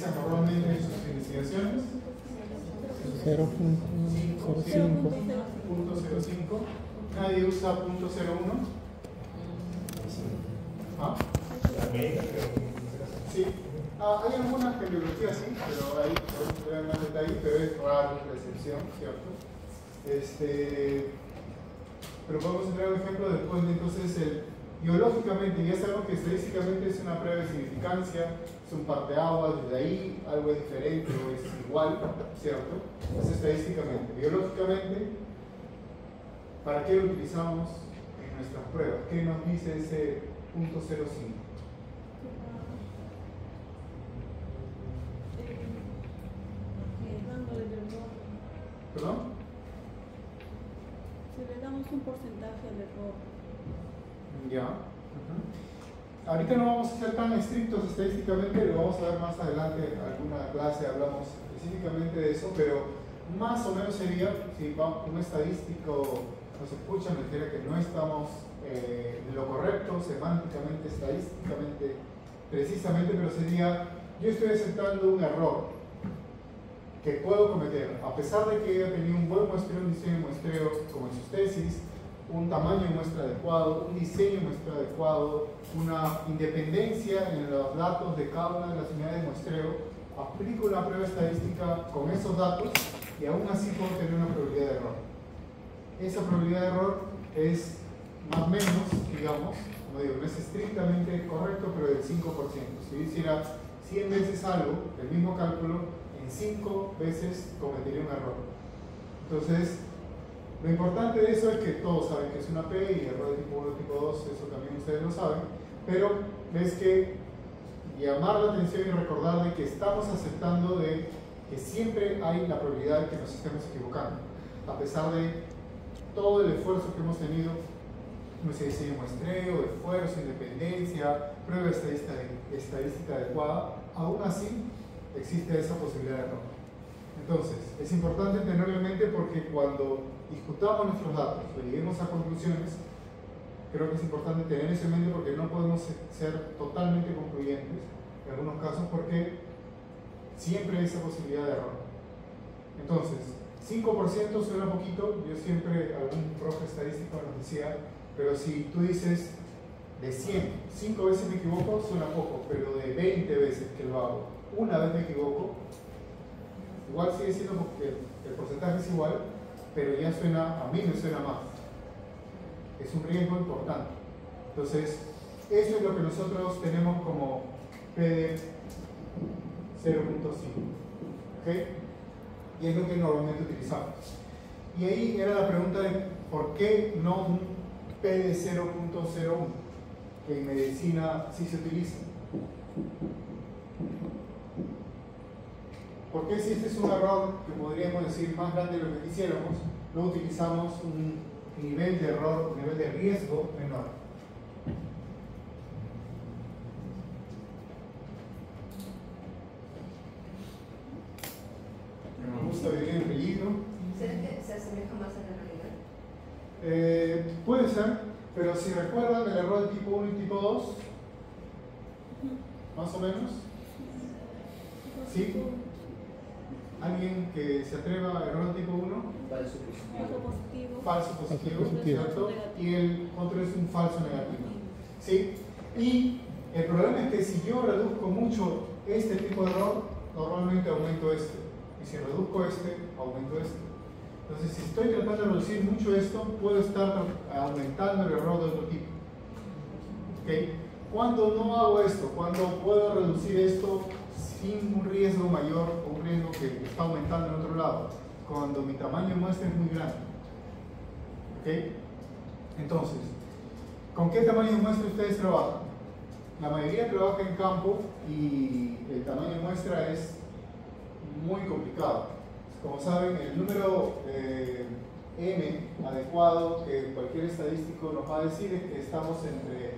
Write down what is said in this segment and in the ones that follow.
Normalmente en sus investigaciones 0.05. Nadie usa .01. ¿Ah? Sí. Hay algunas bibliografías sí, pero ahí podemos ver más detalle, pero es raro la excepción, ¿cierto? Pero podemos entrar un ejemplo después de entonces biológicamente, ya sabemos que estadísticamente es una prueba de significancia, es un parteaguas, desde ahí algo es diferente o es igual, ¿cierto? Es estadísticamente. Biológicamente, ¿para qué lo utilizamos en nuestras pruebas? ¿Qué nos dice ese .05? ¿Perdón? Si le damos un porcentaje al error. Ya. Ahorita no vamos a ser tan estrictos estadísticamente, lo vamos a ver más adelante en alguna clase, hablamos específicamente de eso, pero más o menos sería, si un estadístico nos escucha, me refiere que no estamos en lo correcto, semánticamente, estadísticamente, precisamente, pero sería, yo estoy aceptando un error que puedo cometer, a pesar de que haya tenido un buen muestreo, un diseño de muestreo, como en sus tesis, un tamaño de muestra adecuado, un diseño de muestra adecuado, una independencia en los datos de cada una de las unidades de muestreo, aplico una prueba estadística con esos datos y aún así puedo tener una probabilidad de error. Esa probabilidad de error es más o menos, digamos, como digo, no es estrictamente correcto, pero del 5%. Si yo hiciera 100 veces algo, el mismo cálculo, en 5 veces cometería un error. Entonces, lo importante de eso es que todos saben que es una P y error de tipo 1 y tipo 2, eso también ustedes lo saben, pero es que llamar la atención y recordar de que estamos aceptando de que siempre hay la probabilidad de que nos estemos equivocando, a pesar de todo el esfuerzo que hemos tenido, nuestro diseño de muestreo, esfuerzo, independencia, prueba estadística adecuada, aún así existe esa posibilidad de error. Entonces, es importante tenerlo en mente porque cuando discutamos nuestros datos o lleguemos a conclusiones, creo que es importante tener eso en mente porque no podemos ser totalmente concluyentes en algunos casos porque siempre hay esa posibilidad de error. Entonces, 5% suena poquito, yo siempre, algún profe estadístico nos decía, pero si tú dices de 100, 5 veces me equivoco, suena poco, pero de 20 veces que lo hago, una vez me equivoco, igual sigue siendo porque el porcentaje es igual, pero ya suena, a mí me suena más. Es un riesgo importante. Entonces, eso es lo que nosotros tenemos como PD 0.5. ¿Ok? Y es lo que normalmente utilizamos. Y ahí era la pregunta de por qué no un PD 0.01, que en medicina sí se utiliza. Porque si este es un error que podríamos decir más grande de lo que quisiéramos, no utilizamos un nivel de error, un nivel de riesgo menor. Nos gusta vivir en peligro. ¿Será que se asemeja más a la realidad? Puede ser, pero si recuerdan el error de tipo 1 y tipo 2, más o menos, ¿sí? ¿Alguien que se atreva a error tipo 1? Falso positivo. Falso positivo, ¿cierto? Y el otro es un falso negativo. ¿Sí? Y el problema es que si yo reduzco mucho este tipo de error, normalmente aumento este. Y si reduzco este, aumento este. Entonces, si estoy tratando de reducir mucho esto, puedo estar aumentando el error de otro tipo. ¿Ok? Cuando no hago esto, cuando puedo reducir esto sin un riesgo mayor o un riesgo que está aumentando en otro lado, cuando mi tamaño de muestra es muy grande. ¿Ok? Entonces, ¿con qué tamaño de muestra ustedes trabajan? La mayoría trabaja en campo y el tamaño de muestra es muy complicado. Como saben, el número N adecuado que cualquier estadístico nos va a decir es que estamos entre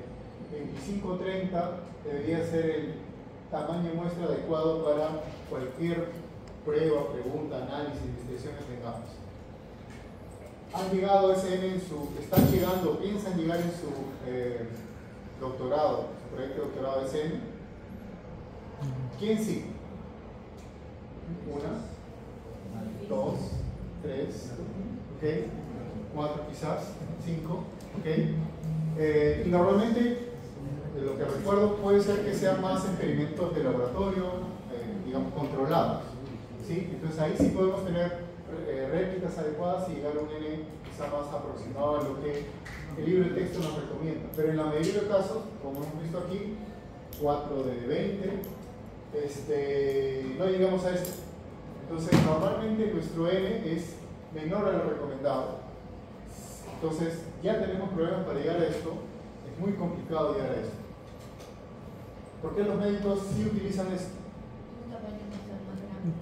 25 y 30, debería ser el tamaño de muestra adecuado para cualquier prueba, pregunta, análisis, investigación que tengamos. Han llegado a ese N están llegando, piensan llegar en su doctorado, su proyecto de doctorado a ese N. ¿Quién sí? 1, 2, 3, ¿ok? 4 quizás, 5, ¿ok? Y normalmente, de lo que recuerdo, puede ser que sean más experimentos de laboratorio, digamos, controlados, ¿sí? Entonces ahí sí podemos tener réplicas adecuadas y llegar a un N quizá más aproximado a lo que el libro de texto nos recomienda. Pero en la mayoría de casos, como hemos visto aquí, 4 de 20, no llegamos a esto. Entonces normalmente nuestro N es menor a lo recomendado. Entonces ya tenemos problemas para llegar a esto. Es muy complicado llegar a esto. ¿Por qué los médicos sí utilizan esto?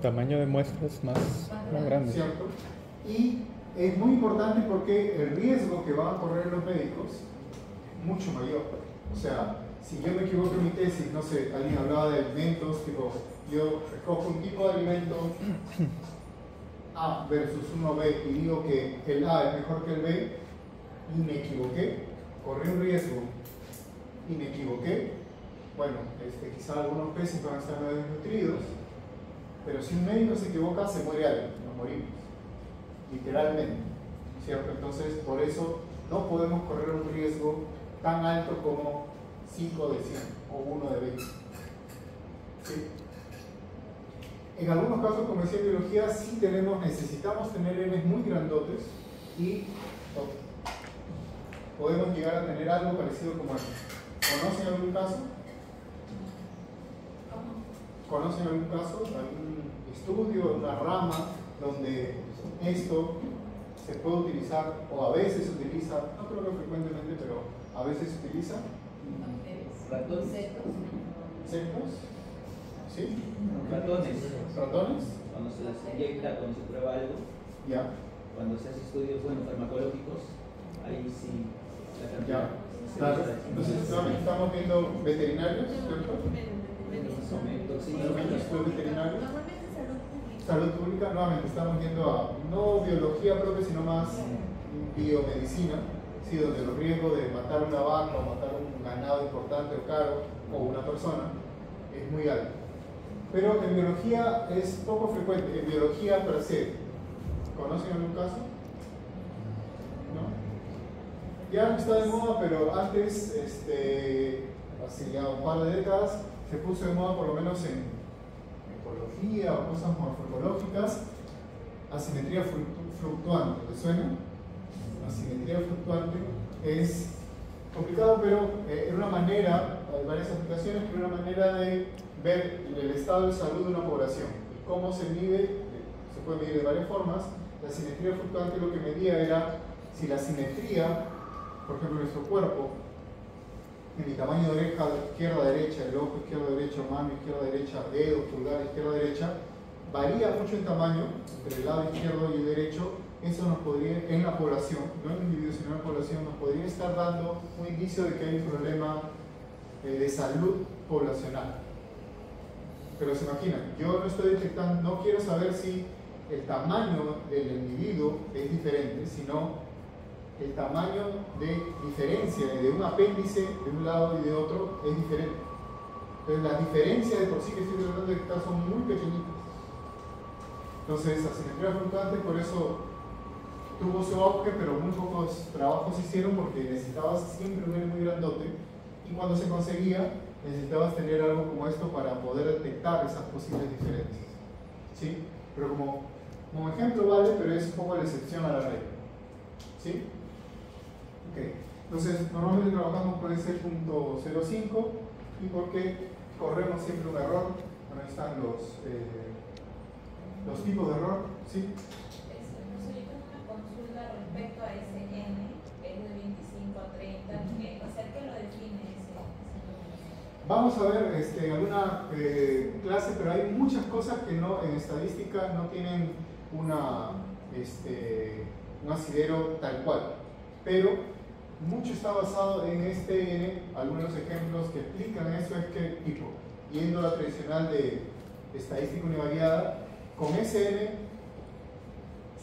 Tamaño de muestras más grande. ¿Cierto? Y es muy importante porque el riesgo que van a correr los médicos es mucho mayor. O sea, si yo me equivoco en mi tesis, no sé, alguien hablaba de alimentos, tipo, yo escojo un tipo de alimento A versus uno B y digo que el A es mejor que el B y me equivoqué, corrí un riesgo y me equivoqué, bueno, quizá algunos peces van a estar medio desnutridos, pero si un médico se equivoca, se muere alguien, nos morimos, literalmente, ¿cierto? Entonces, por eso no podemos correr un riesgo tan alto como 5 de 100 o 1 de 20. ¿Sí? En algunos casos, como decía en biología, sí necesitamos tener N's muy grandotes y podemos llegar a tener algo parecido como esto. ¿Conocen algún caso? ¿Conocen algún caso? ¿Algún estudio, una rama donde esto se puede utilizar o a veces se utiliza, no creo que frecuentemente, pero a veces se utiliza? Ratones. ¿Secos? ¿Sí? Ratones. ¿Ratones? Cuando se les inyecta, cuando se prueba algo, Ya. cuando se hace estudios farmacológicos, ahí sí la cantidad. Ya. Claro. Entonces, nuevamente estamos viendo veterinarios, ¿cierto? Estudios veterinarios. Normalmente salud pública. Salud pública, nuevamente estamos viendo a no biología propia, sino más biomedicina, ¿sí? Donde el riesgo de matar una vaca o matar un ganado importante o caro o una persona es muy alto. Pero en biología es poco frecuente, en biología per se. ¿Conocen algún caso? ¿No? Ya está de moda, pero antes, hace ya un par de décadas, se puso de moda por lo menos en ecología o cosas morfológicas, asimetría fluctuante. ¿Te suena? Asimetría fluctuante es complicado, pero es una manera, hay varias aplicaciones, pero una manera de ver el estado de salud de una población. Y cómo se mide, se puede medir de varias formas. La simetría fluctuante lo que medía era si la simetría, por ejemplo, en nuestro cuerpo, en el tamaño de oreja izquierda-derecha, el ojo izquierdo-derecha, mano izquierda-derecha, dedo, pulgar izquierda-derecha, varía mucho en tamaño entre el lado izquierdo y el derecho. Eso nos podría, en la población, no en el individuo, sino en la población, nos podría estar dando un indicio de que hay un problema de salud poblacional. Pero se imaginan, yo no estoy detectando, no quiero saber si el tamaño del individuo es diferente, sino el tamaño de diferencia de un apéndice de un lado y de otro es diferente. Entonces las diferencias de por sí que estoy tratando de detectar son muy pequeñitas. Entonces asimetría fluctuante por eso tuvo su auge, pero muy pocos trabajos se hicieron porque necesitabas siempre un N muy grandote y cuando se conseguía necesitabas tener algo como esto para poder detectar esas posibles diferencias. ¿Sí? Pero como ejemplo vale, pero es un poco la excepción a la regla. ¿Sí? Ok. Entonces, normalmente trabajamos con ese punto 0.5 y porque corremos siempre un error. Bueno, ahí están los tipos de error. ¿Sí? Yo tengo una consulta respecto a ese N, que es de 25 a 30, o sea, ¿qué lo define ese número? Vamos a ver en alguna clase, pero hay muchas cosas que no, en estadística no tienen un asidero tal cual, pero mucho está basado en este N. Algunos ejemplos que explican eso es que, tipo, yendo a la tradicional de estadística univariada, con ese N,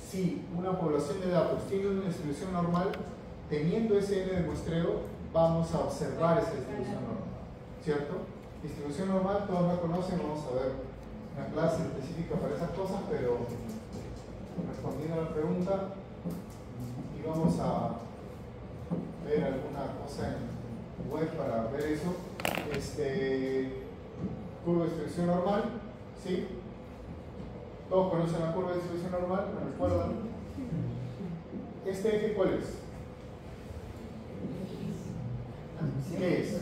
si una población de datos tiene una distribución normal, teniendo ese N de muestreo, vamos a observar esa distribución normal, ¿cierto? Distribución normal, todos la conocen, vamos a ver una clase específica para esas cosas, pero respondiendo a la pregunta, y vamos a ver alguna cosa en web para ver eso. Curva de distribución normal, ¿sí? Todos conocen la curva de distribución normal, ¿me recuerdan? ¿Este eje cuál es? ¿Qué es?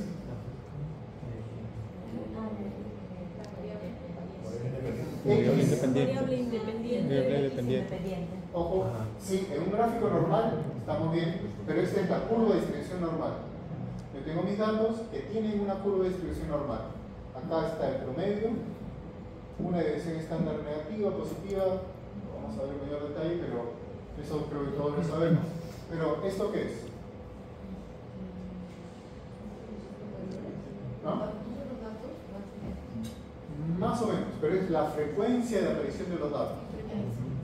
Variable independiente. Variable independiente. Variable dependiente. Ojo, sí, en un gráfico normal estamos bien, pero esta es la curva de distribución normal. Yo tengo mis datos que tienen una curva de distribución normal. Acá está el promedio, una desviación estándar negativa, positiva, lo vamos a ver en mayor detalle, pero eso creo que todos lo sabemos. Pero, ¿esto qué es? ¿No? Más o menos, pero es la frecuencia de aparición de los datos,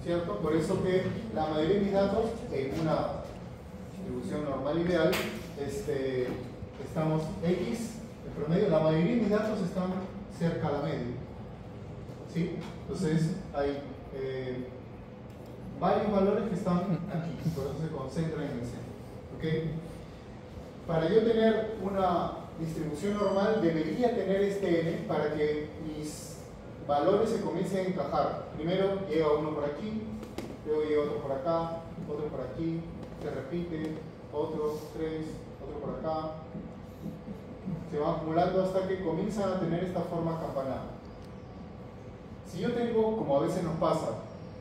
¿cierto? Por eso que la mayoría de mis datos en una distribución normal ideal, estamos X, el promedio, la mayoría de mis datos están cerca a la media, ¿sí? Entonces hay varios valores que están aquí, por eso se concentran en el centro, ¿ok? Para yo tener una distribución normal debería tener este n para que mis valores se comiencen a encajar. Primero llega uno por aquí, luego llega otro por acá, otro por aquí, se repite, otro, 3, otro por acá, se va acumulando hasta que comienzan a tener esta forma campanada. Si yo tengo, como a veces nos pasa,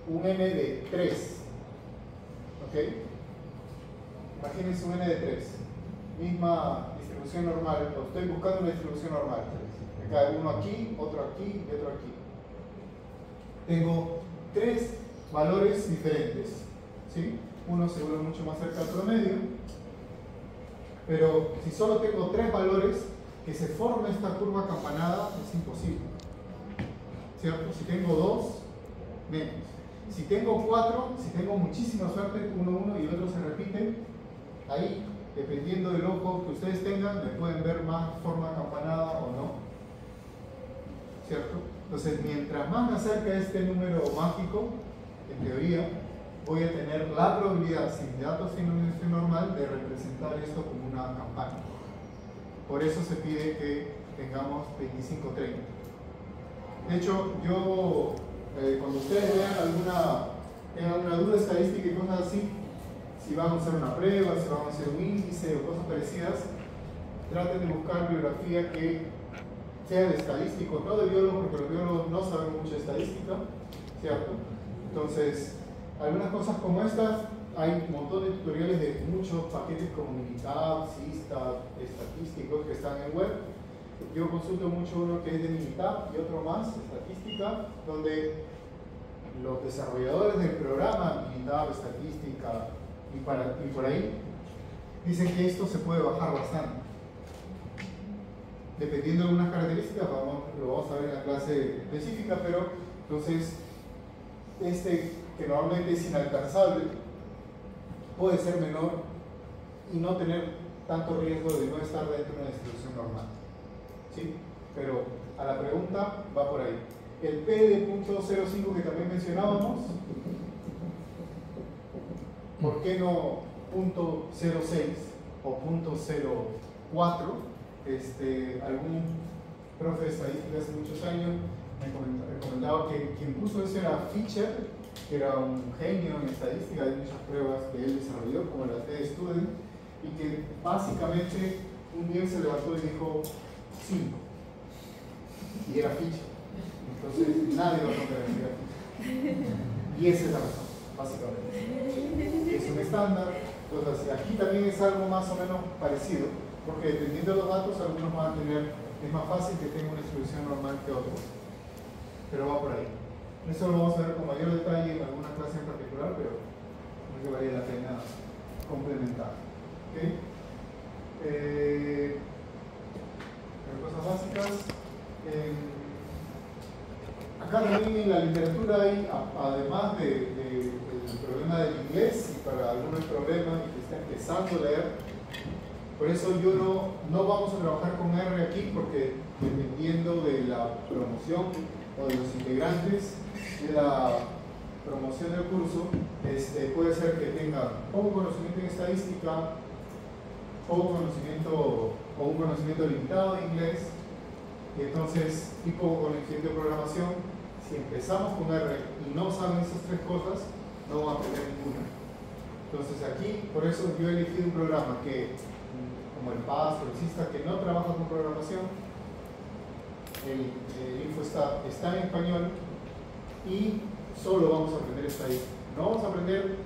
un n de 3, ¿ok? Imagínense un n de 3, misma distribución normal, estoy buscando una distribución normal. Me cae uno aquí, otro aquí y otro aquí. Tengo 3 valores diferentes, ¿sí? Uno seguro mucho más cerca del promedio, pero si solo tengo 3 valores, que se forme esta curva campanada es imposible, ¿cierto? Si tengo 2, menos. Si tengo 4, si tengo muchísima suerte, 1, 1 y el otro se repite, ahí, dependiendo del ojo que ustedes tengan, me pueden ver más forma campanada o no, ¿cierto? Entonces, mientras más me acerque a este número mágico, en teoría, voy a tener la probabilidad, sin datos sin distribución normal, de representar esto como una campana. Por eso se pide que tengamos 25-30. De hecho, yo, cuando ustedes vean alguna duda estadística y cosas así, si van a usar una prueba, si van a hacer un índice o cosas parecidas, traten de buscar bibliografía que sea de estadístico, no de biólogos, porque los biólogos no saben mucho de estadística, ¿cierto? Entonces, algunas cosas como estas, hay un montón de tutoriales de muchos paquetes como Minitab, Systat, estadísticos que están en web. Yo consulto mucho uno que es de Minitab y otro más, estadística, donde los desarrolladores del programa Minitab, estadística y por ahí, dicen que esto se puede bajar bastante. Dependiendo de algunas características, lo vamos a ver en la clase específica, pero entonces, que normalmente es inalcanzable, puede ser menor y no tener tanto riesgo de no estar dentro de una distribución normal, ¿sí? Pero a la pregunta va por ahí. El P de 0.05 que también mencionábamos, ¿por qué no 0.06 o 0.04? Algún profe de estadística hace muchos años me comentaba que quien puso eso era Fisher, que era un genio en estadística. Hay muchas pruebas que él desarrolló, como la T-Student, y que básicamente un día se levantó y dijo 5, y era Fisher. Entonces nadie va a romper el Fisher. Y esa es la razón, básicamente. Es un estándar. Entonces, aquí también es algo más o menos parecido, porque dependiendo de los datos, algunos van a tener, es más fácil que tenga una distribución normal que otros, pero va por ahí. Eso lo vamos a ver con mayor detalle en alguna clase en particular, pero creo que vale la pena complementar. ¿Okay? Cosas básicas. Acá también en la literatura hay, además del problema del inglés, y para algunos problemas que está empezando a leer, por eso yo no vamos a trabajar con R aquí, porque dependiendo de la promoción o de los integrantes de la promoción del curso, puede ser que tengan poco conocimiento en estadística, poco conocimiento o un conocimiento limitado de inglés, y entonces, y poco conocimiento de programación. Si empezamos con R y no saben esas tres cosas, no van a aprender ninguna. Entonces aquí, por eso yo he elegido un programa que, como el PAS o el SISTA, que no trabaja con programación. El InfoStat está en español y solo vamos a aprender estadística. No vamos a aprender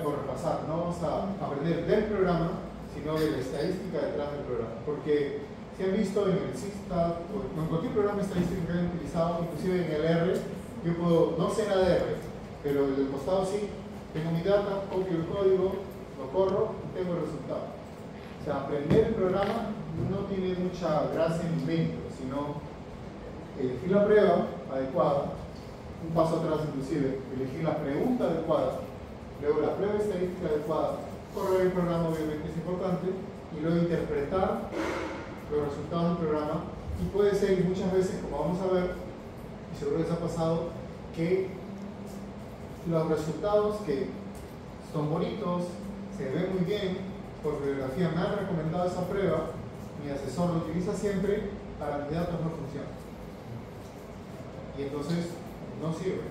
o repasar, no vamos a aprender del programa, sino de la estadística detrás del programa. Porque si han visto en el SISTA o en cualquier programa estadístico que hayan utilizado, inclusive en el R, yo puedo, no sé nada de R, pero del costado sí, tengo mi data, copio el código, lo corro y tengo el resultado. O sea, aprender el programa no tiene mucha gracia ni mérito, sino elegir la prueba adecuada, un paso atrás inclusive, elegir la pregunta adecuada, luego la prueba estadística adecuada, correr el programa obviamente es importante, y luego interpretar los resultados del programa, y puede ser, y muchas veces, como vamos a ver, y seguro les ha pasado, que los resultados que son bonitos, se ven muy bien, por bibliografía me han recomendado esa prueba, mi asesor lo utiliza siempre, para mis datos no funciona. Y entonces no sirve,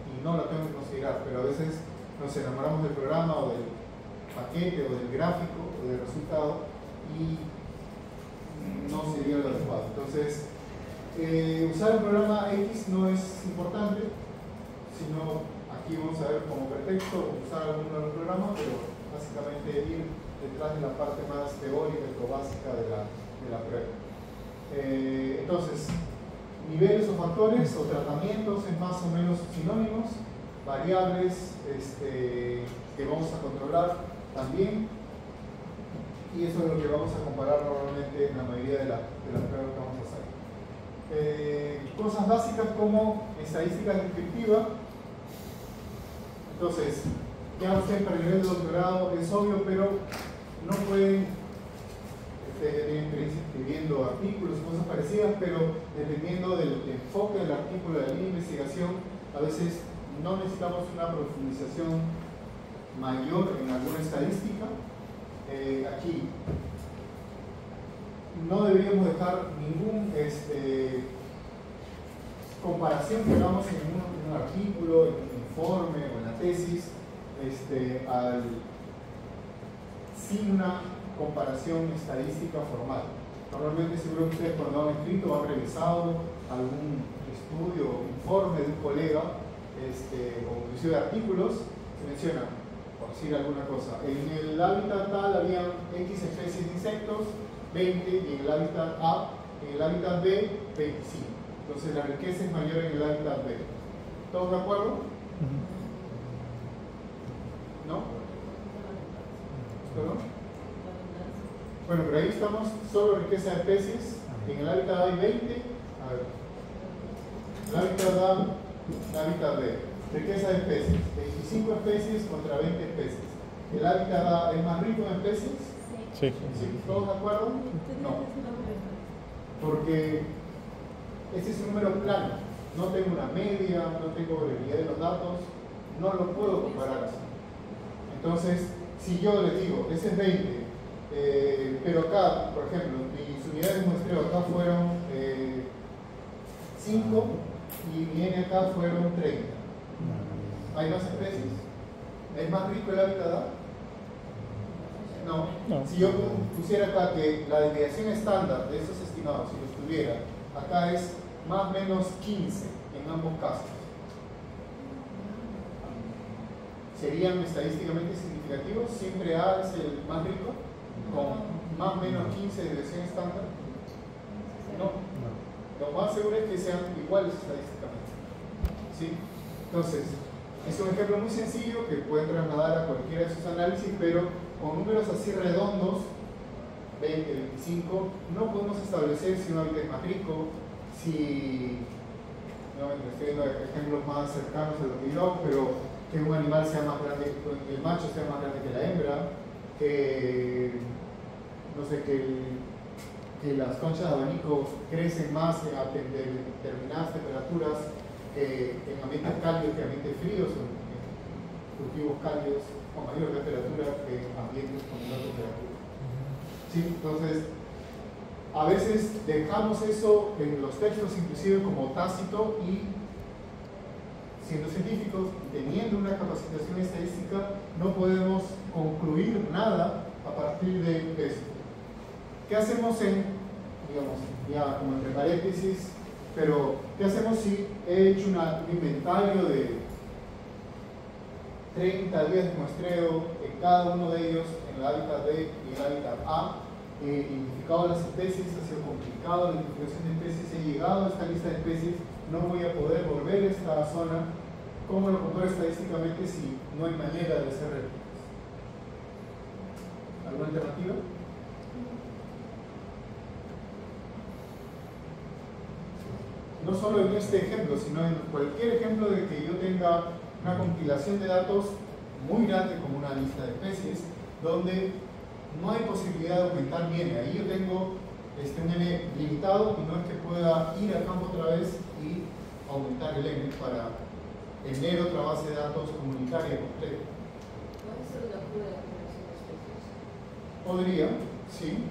y no la tengo que considerar, pero a veces nos enamoramos del programa o del paquete o del gráfico o del resultado y no sería lo adecuado. Entonces, usar el programa X no es importante, sino aquí vamos a ver como pretexto usar alguno de los programas, pero básicamente ir detrás de la parte más teórica o básica de la prueba. Entonces, niveles o factores o tratamientos es más o menos sinónimos, variables que vamos a controlar también, y eso es lo que vamos a comparar normalmente en la mayoría de las pruebas que vamos a hacer. Cosas básicas como estadística descriptiva. Entonces, ya ustedes para el nivel de doctorado es obvio, pero no pueden tener experiencia escribiendo artículos y cosas parecidas, pero dependiendo del enfoque del artículo, de la línea de investigación, a veces no necesitamos una profundización mayor en alguna estadística. Aquí no deberíamos dejar ningún comparación que hagamos en un artículo, en un informe o en la tesis, sin una comparación estadística formal. Normalmente seguro que ustedes cuando han escrito han revisado algún estudio o informe de un colega o inclusive artículos, se menciona, por decir alguna cosa, en el hábitat tal habían X especies de insectos, 20, y en el hábitat A, en el hábitat B, 25. Entonces la riqueza es mayor en el hábitat B. ¿Todos de acuerdo? ¿No? ¿Perdón? Bueno, pero ahí estamos, solo riqueza de especies. En el hábitat A hay 20. A ver. El hábitat A, el hábitat B. Riqueza de especies. 25 especies contra 20 especies. ¿El hábitat A es más rico en especies? Sí. ¿Sí? ¿Todos de acuerdo? No. Porque ese es un número plano. No tengo una media, no tengo variabilidad de los datos, no lo puedo comparar así. Entonces, si yo les digo, ese es 20, pero acá, por ejemplo, mis unidades de muestreo acá fueron 5 y mi N acá fueron 30. ¿Hay más especies? ¿Es más rico el hábitat A? No. Si yo pusiera acá que la desviación estándar de esos estimados, si los tuviera, acá es más o menos 15 en ambos casos. ¿Serían estadísticamente significativos? ¿Siempre A es el más rico? ¿Con más o menos 15 de desviación estándar? No. Lo más seguro es que sean iguales estadísticamente. ¿Sí? Entonces, es un ejemplo muy sencillo que pueden trasladar a cualquiera de sus análisis, pero con números así redondos, 20, 25, no podemos establecer si un hábitat es más rico, si, nuevamente estoy viendo ejemplos más cercanos a los dog, pero que un animal sea más grande, que el macho sea más grande que la hembra, que, no sé, que que las conchas de abanico crecen más a determinadas temperaturas en ambientes cálidos que ambientes fríos, o en cultivos cálidos con mayor temperatura que en ambientes con menor temperatura. ¿Sí? Entonces, a veces dejamos eso en los textos inclusive como tácito y siendo científicos, teniendo una capacitación estadística, no podemos concluir nada a partir de eso. ¿Qué hacemos digamos, ya como entre paréntesis, pero qué hacemos si he hecho un inventario de 30 días de muestreo en cada uno de ellos, en el hábitat B y el hábitat A? He identificado las especies, ha sido complicado la identificación de especies, he llegado a esta lista de especies, no voy a poder volver a esta zona. ¿Cómo lo comparo estadísticamente si no hay manera de hacer réplicas? ¿Alguna alternativa? No solo en este ejemplo, sino en cualquier ejemplo de que yo tenga una compilación de datos muy grande como una lista de especies, donde no hay posibilidad de aumentar mi n. Ahí yo tengo un n limitado y no es que pueda ir al campo otra vez y aumentar el n para tener otra base de datos comunitaria completa. ¿Puede ser una cura de la generación de especies? Podría, sí.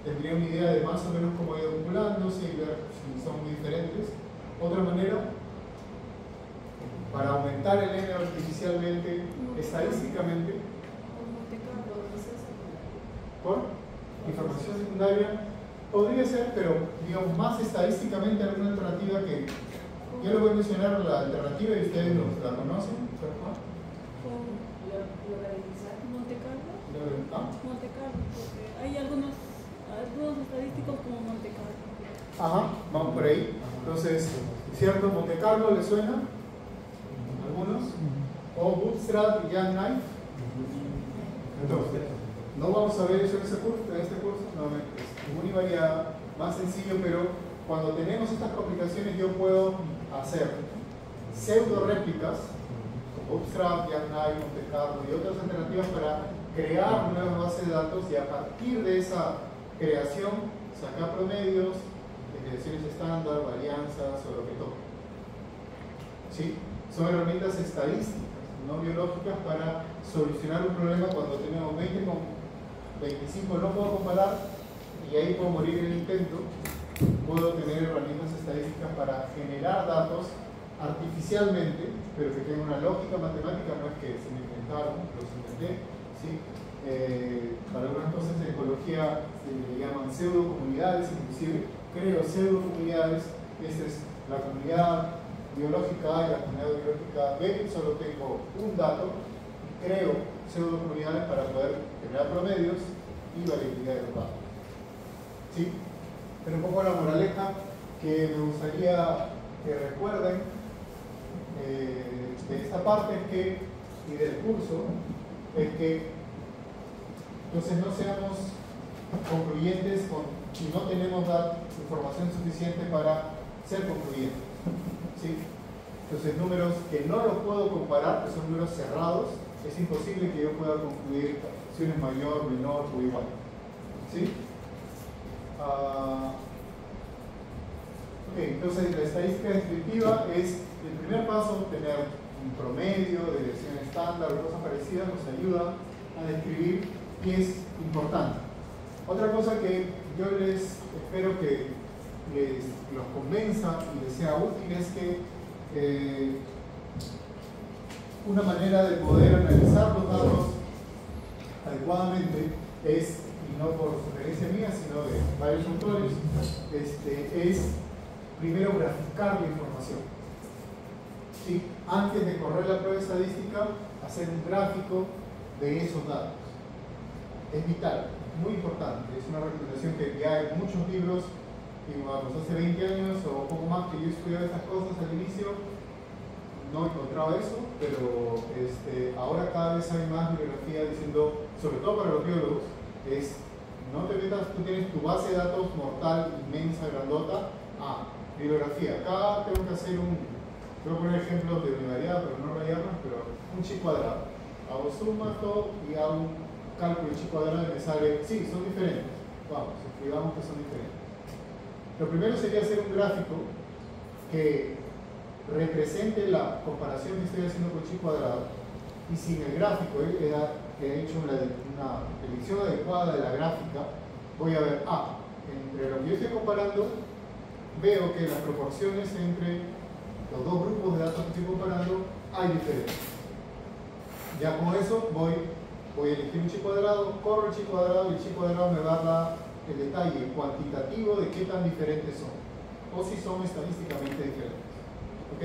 Tendría una idea de más o menos cómo ha ido acumulándose y ver si son muy diferentes. Otra manera, para aumentar el n artificialmente, estadísticamente, por información secundaria, podría ser, pero digamos más estadísticamente alguna alternativa que yo les voy a mencionar la alternativa y ustedes la conocen. Monte Carlo. ¿Ah? Monte Carlo, porque hay algunos estadísticos como Monte Carlo. Ajá, vamos por ahí. Entonces, ¿cierto? Monte Carlo ¿le suena? ¿Algunos? O Bootstrap y Jackknife. Entonces, no vamos a ver eso en este curso, nuevamente es univariada, más sencillo, pero cuando tenemos estas complicaciones yo puedo hacer pseudo réplicas, Bootstrap, Jackknife, Monte Carlo y otras alternativas para crear nuevas bases de datos y a partir de esa creación sacar promedios, desviaciones estándar, varianzas o lo que toque. ¿Sí? Son herramientas estadísticas, no biológicas, para solucionar un problema cuando tenemos 20 con 25 no puedo comparar y ahí puedo morir en el intento. Puedo tener herramientas estadísticas para generar datos artificialmente, pero que tengan una lógica matemática, no es que se me inventaron, los inventé. ¿Sí? Para algunas cosas en ecología se le llaman pseudo comunidades, inclusive creo pseudo comunidades. Esta es la comunidad biológica A y la comunidad biológica B, solo tengo un dato, creo pseudo comunidades para poder generar promedios y variabilidad de los datos. ¿Sí? Pero un poco la moraleja que me gustaría que recuerden de esta parte es que, y del curso, es que entonces no seamos concluyentes si no tenemos información suficiente para ser concluyentes. ¿Sí? Entonces números que no los puedo comparar, que son números cerrados, es imposible que yo pueda concluir si uno es mayor, menor o igual. ¿Sí? Entonces la estadística descriptiva es el primer paso, tener un promedio de desviación estándar o cosas parecidas, nos ayuda a describir y es importante. Otra cosa que yo les espero que los convenza y les sea útil es que una manera de poder analizar los datos adecuadamente es, y no por sugerencia mía, sino de varios autores, es primero graficar la información. ¿Sí? Antes de correr la prueba estadística, hacer un gráfico de esos datos. Es vital, muy importante. Es una recomendación que ya hay muchos libros, hace 20 años o poco más que yo estudiaba estas cosas al inicio, no encontraba eso, pero ahora cada vez hay más bibliografía diciendo, sobre todo para los biólogos, no te metas, tú tienes tu base de datos mortal, inmensa, grandota, bibliografía. Acá tengo que hacer voy a poner ejemplos de univariada, pero no rayarnos, pero un chi cuadrado. Hago suma todo y hago un cálculo de chi cuadrado y me sale, sí, son diferentes, Vamos, escribamos que son diferentes. Lo primero sería hacer un gráfico que represente la comparación que estoy haciendo con chi cuadrado, y si en el gráfico que he hecho una elección adecuada de la gráfica, voy a ver, entre lo que yo estoy comparando, veo que las proporciones entre los dos grupos de datos que estoy comparando hay diferencias. Ya con eso voy a elegir un chi cuadrado, corro el chi cuadrado, y el chi cuadrado me va a dar el detalle cuantitativo de qué tan diferentes son, o si son estadísticamente diferentes. ¿Ok?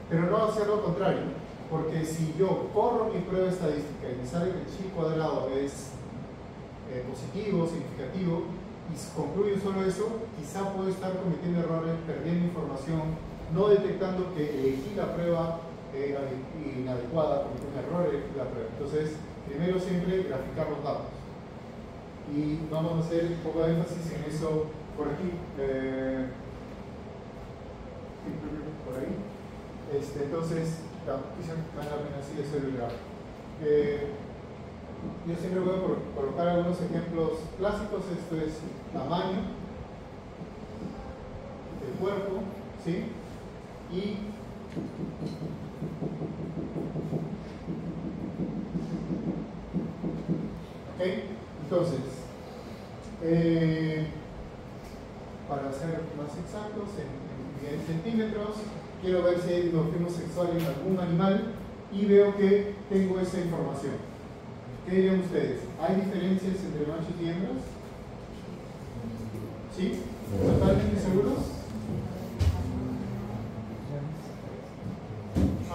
Pero no hacer lo contrario, porque si yo corro mi prueba estadística y me sale que el chi cuadrado es positivo, significativo, y concluyo solo eso, quizá puedo estar cometiendo errores, perdiendo información, no detectando que elegí la prueba inadecuada, cometí un error en la prueba. Entonces, primero siempre graficar los datos. Y vamos a hacer un poco de énfasis en eso por aquí. Por ahí. Entonces, quizá vale la pena así de hacer el gráfico. Yo siempre voy a colocar algunos ejemplos clásicos. Esto es tamaño del cuerpo, ¿sí? Y ok, entonces para ser más exactos en centímetros, quiero ver si hay dimorfismo sexual en algún animal y veo que tengo esa información. ¿Qué dirían ustedes? ¿Hay diferencias entre machos y hembras? ¿Sí? ¿Totalmente seguros?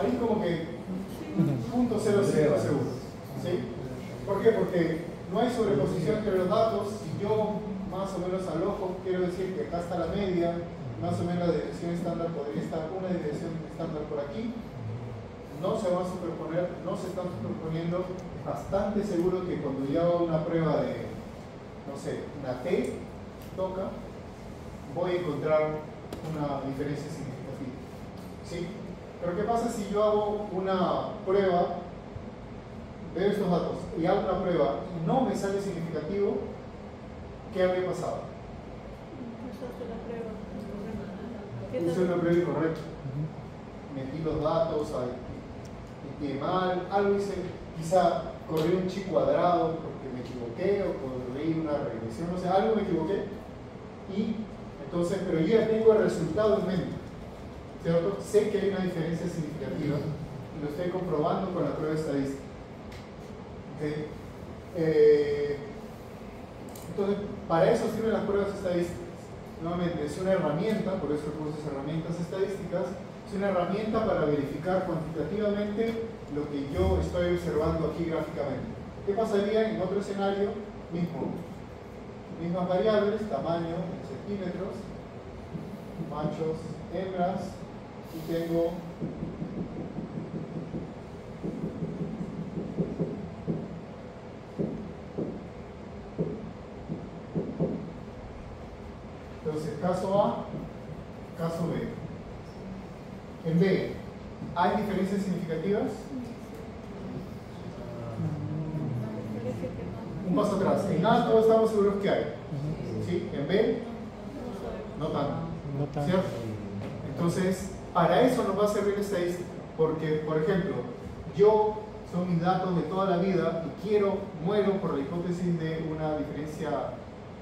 Ahí como que 0.05 seguros. ¿Sí? ¿Por qué? Porque no hay sobreposición entre los datos. Si yo más o menos al ojo quiero decir que acá está la media, más o menos la dirección estándar podría estar una dirección estándar por aquí, no se van a superponer, no se están superponiendo. Bastante seguro que cuando yo hago una prueba de, no sé, una T, toca, voy a encontrar una diferencia significativa. ¿Sí? Pero ¿qué pasa si yo hago una prueba, veo estos datos y hago una prueba y no me sale significativo? ¿Qué habría pasado? Usé una prueba incorrecta. Metí los datos, metí mal, algo hice, quizá corrí un chi cuadrado porque me equivoqué, o corrí una regresión, no sé, algo me equivoqué. Y entonces, pero yo ya tengo el resultado en mente, ¿cierto? Sé que hay una diferencia significativa y lo estoy comprobando con la prueba estadística. ¿Okay? Entonces, para eso sirven las pruebas estadísticas. Nuevamente, es una herramienta, por eso puse herramientas estadísticas, es una herramienta para verificar cuantitativamente lo que yo estoy observando aquí gráficamente. ¿Qué pasaría en otro escenario? Mismas variables, tamaño en centímetros, machos, hembras, y tengo entonces caso A, caso B. En B, ¿hay diferencias significativas? Un paso atrás. En A todos estamos seguros que hay. ¿Sí? En B, no tanto. ¿Cierto? Entonces, para eso nos va a servir la estadística. Porque, por ejemplo, son mis datos de toda la vida y muero por la hipótesis de una diferencia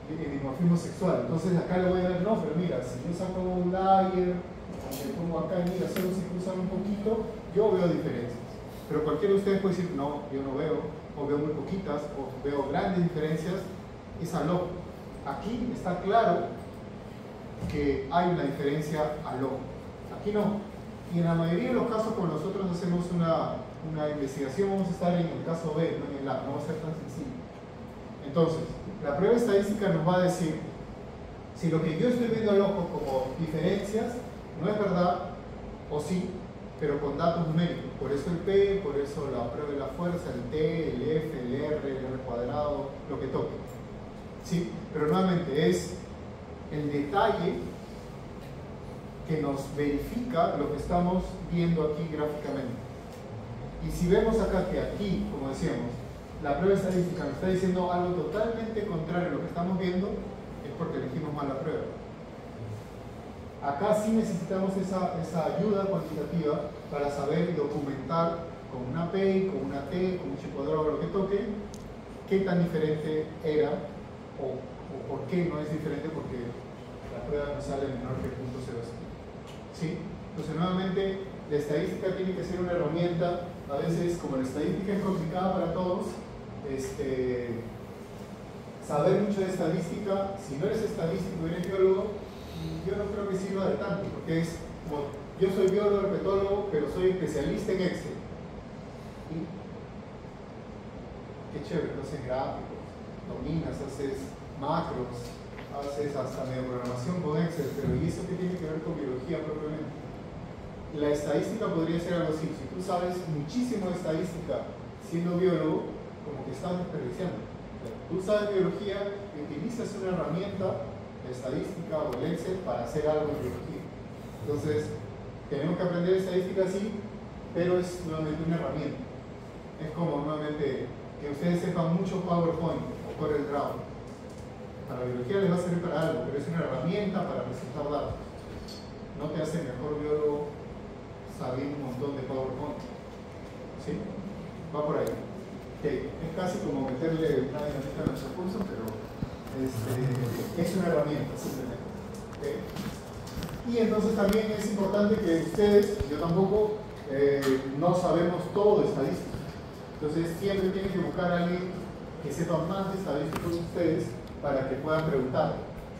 de dimorfismo sexual. Entonces acá le voy a dar, no, pero mira, si yo saco un layer, le pongo acá y mira, solo se cruzan un poquito, yo veo diferencias. Pero cualquiera de ustedes puede decir, no, yo no veo, o veo muy poquitas, o veo grandes diferencias. Es al ojo. Aquí está claro que hay una diferencia al ojo. Aquí no. Y en la mayoría de los casos, cuando nosotros hacemos una investigación, vamos a estar en el caso B, no en el A, no va a ser tan sencillo. Entonces, la prueba estadística nos va a decir si lo que yo estoy viendo al ojo como diferencias no es verdad, o sí, pero con datos numéricos. Por eso el P, por eso la prueba de la fuerza, el T, el F, el R, el R cuadrado, lo que toque. ¿Sí? Pero nuevamente es el detalle que nos verifica lo que estamos viendo aquí gráficamente. Y si vemos acá que aquí, como decíamos, la prueba estadística nos está diciendo algo totalmente contrario a lo que estamos viendo, es porque elegimos mal la prueba. Acá sí necesitamos esa ayuda cuantitativa para saber y documentar con una PEI, con una T, con un chipodrólogo, lo que toque, qué tan diferente era o por qué no es diferente, porque la prueba no sale menor que 0.05. ¿Sí? Entonces, nuevamente, la estadística tiene que ser una herramienta. A veces, como la estadística es complicada para todos, saber mucho de estadística, si no eres estadístico y eres biólogo, yo no creo que sirva de tanto, porque es como, yo soy biólogo, herpetólogo, pero soy especialista en Excel. ¿Sí? Qué chévere, haces gráficos, dominas, haces macros, haces hasta medio programación con Excel, pero ¿y eso qué tiene que ver con biología propiamente? La estadística podría ser algo así. Si tú sabes muchísimo de estadística siendo biólogo, como que estás desperdiciando. Tú sabes biología y utilizas una herramienta, la estadística o el Excel, para hacer algo en biología. Entonces, tenemos que aprender estadística sí, pero es nuevamente una herramienta. Es como nuevamente que ustedes sepan mucho PowerPoint o CorelDRAW. Para biología les va a servir para algo, pero es una herramienta para presentar datos. No te hace mejor biólogo sabiendo un montón de PowerPoint. ¿Sí? Va por ahí. Okay. Es casi como meterle una dinamita a nuestro curso, pero es una herramienta simplemente. ¿Okay? Y entonces también es importante que ustedes, yo tampoco, no sabemos todo de estadística. Entonces siempre tienen que buscar a alguien que sepa más de estadística que ustedes para que puedan preguntar.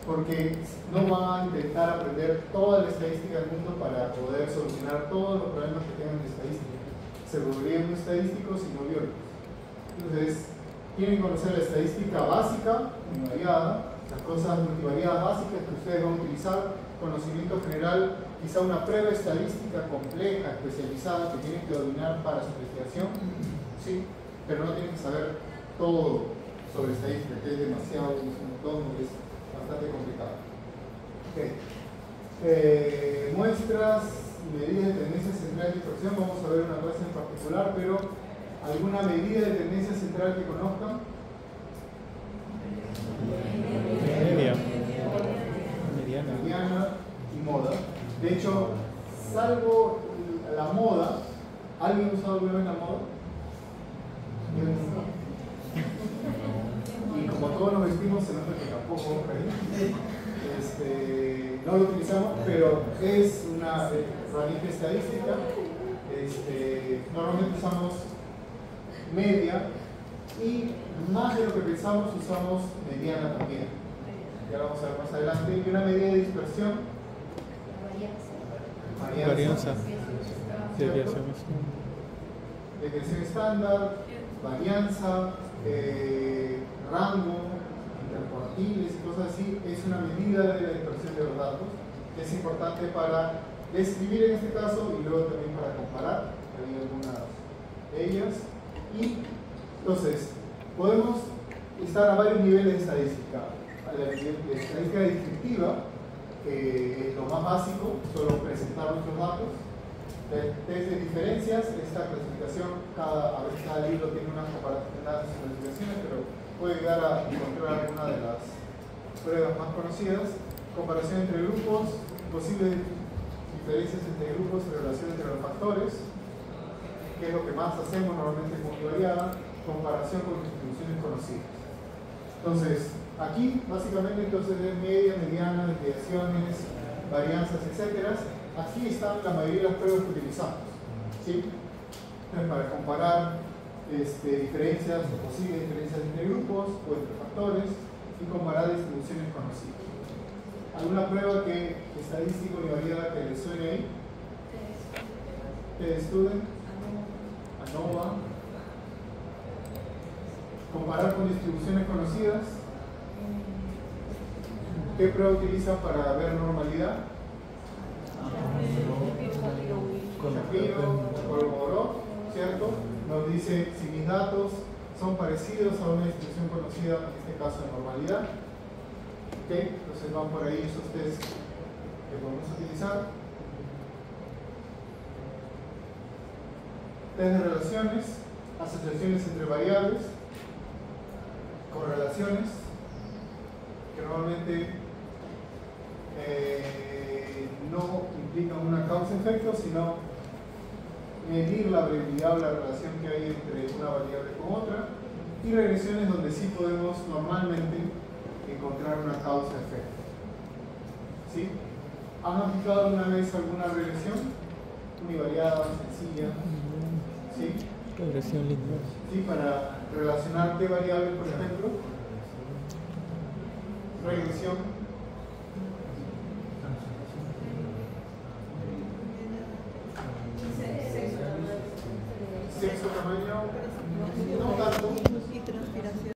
Porque no van a intentar aprender toda la estadística del mundo para poder solucionar todos los problemas que tengan de estadística. Se volverían estadísticos y no biólogos. Entonces, tienen que conocer la estadística básica, univariada, las cosas multivariadas básicas que ustedes van a utilizar, conocimiento general, quizá una prueba estadística compleja, especializada, que tienen que dominar para su investigación, ¿sí? Pero no tienen que saber todo sobre estadística, que es demasiado, es un montón, es bastante complicado. Okay. Muestras, medidas de tendencia central de dispersión, vamos a ver una clase en particular, pero ¿alguna medida de tendencia central que conozcan? Mediana y moda. De hecho, salvo la moda, ¿alguien ha usado alguna vez la moda? Y como todos nos vestimos, se nota que tampoco no lo utilizamos, pero es una herramienta estadística. Normalmente usamos media y más de lo que pensamos usamos mediana también. Ya lo vamos a ver más adelante. Y una medida de dispersión. Varianza. Desviación estándar, varianza, rango, intercuartiles y cosas así. Es una medida de la dispersión de los datos que es importante para describir en este caso y luego también para comparar. Hay algunas de ellas. Y entonces, podemos estar a varios niveles de estadística. La estadística descriptiva, que es lo más básico, solo presentar nuestros datos. Test de diferencias, esta clasificación, a veces cada libro tiene unas clasificaciones, pero puede ayudar a encontrar alguna de las pruebas más conocidas. Comparación entre grupos, posibles diferencias entre grupos y relación entre los factores, que es lo que más hacemos normalmente con multivariada, comparación con distribuciones conocidas. Entonces, aquí básicamente entonces es media, mediana, desviaciones, varianzas, etc. Aquí están la mayoría de las pruebas que utilizamos, ¿sí? Entonces, para comparar diferencias o posibles diferencias entre grupos o entre factores y comparar distribuciones conocidas. ¿Alguna prueba estadística univariada que les suene ahí? ¿T-Student? ANOVA. Comparar con distribuciones conocidas. ¿Qué prueba utiliza para ver normalidad? Shapiro, Kolmogorov, ¿cierto? Nos dice si mis datos son parecidos a una distribución conocida, en este caso de normalidad. ¿Okay? Entonces van por ahí esos tests que podemos utilizar. Test de relaciones, asociaciones entre variables. correlaciones que normalmente no implican una causa-efecto, sino medir la brevedad o la relación que hay entre una variable con otra, y regresiones donde sí podemos normalmente encontrar una causa-efecto. ¿Sí? ¿Han aplicado alguna vez alguna regresión? Univariada, sencilla. ¿Sí? Regresión lineal. ¿Sí? Para relacionar qué variable, por ejemplo. Regresión. Sexo, tamaño. No tanto.